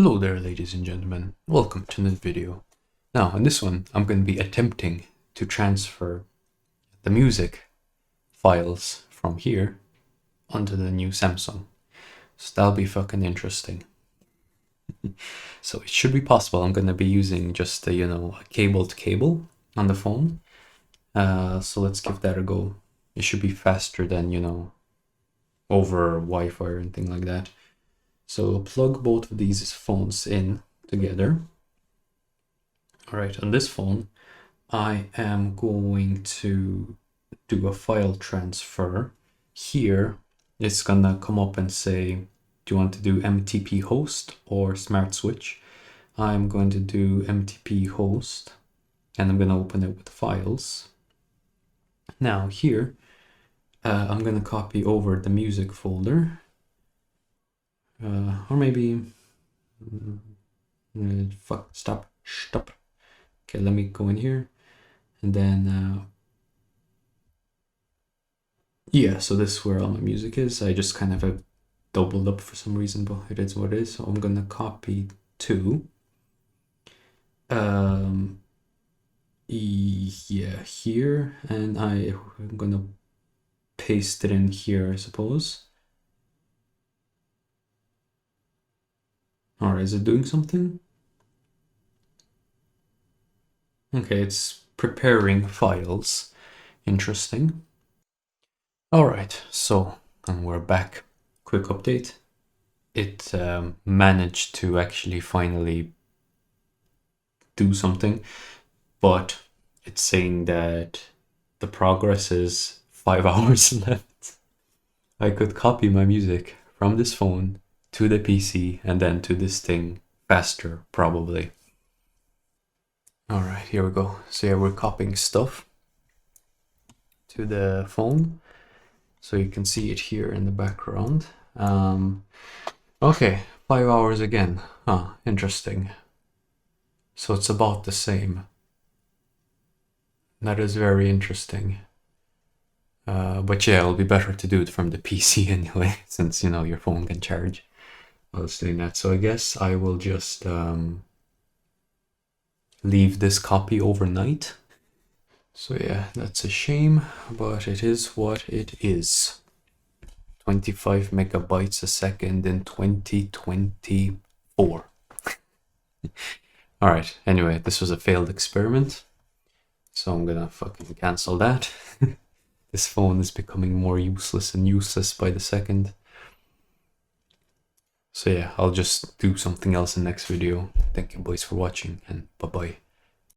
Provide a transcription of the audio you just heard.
Hello there, ladies and gentlemen. Welcome to this video. Now, in this one, I'm going to be attempting to transfer the music files from here onto the new Samsung. So that'll be fucking interesting. So it should be possible. I'm going to be using just a, a cabled cable on the phone. So let's give that a go. It should be faster than, over Wi-Fi or anything like that. So plug both of these phones in together. All right, on this phone, I am going to do a file transfer. Here, it's gonna come up and say, do you want to do MTP host or smart switch? I'm going to do MTP host, and I'm gonna open it with files. Now here, I'm gonna copy over the music folder. Or maybe, stop. Okay, let me go in here, and then, yeah, so this is where all my music is. I just kind of have doubled up for some reason, but it is what it is. So I'm gonna copy to, yeah, here, and I'm gonna paste it in here, I suppose. All right, is it doing something? Okay, it's preparing files. Interesting. All right, so and we're back. Quick update. It managed to actually finally do something, but it's saying that the progress is 5 hours left. I could copy my music from this phone to the PC and then to this thing faster, probably. All right, here we go. So yeah, we're copying stuff to the phone. So you can see it here in the background. Okay, 5 hours again. Huh, interesting. So it's about the same. That is very interesting. But yeah, it'll be better to do it from the PC anyway, since, your phone can charge while it's doing that. So I guess I will just leave this copy overnight. So yeah, that's a shame, but it is what it is. 25 megabytes a second in 2024. All right, anyway, this was a failed experiment, so I'm gonna fucking cancel that. This phone is becoming more useless and useless by the second. So yeah, I'll just do something else in the next video. Thank you boys for watching, and bye-bye.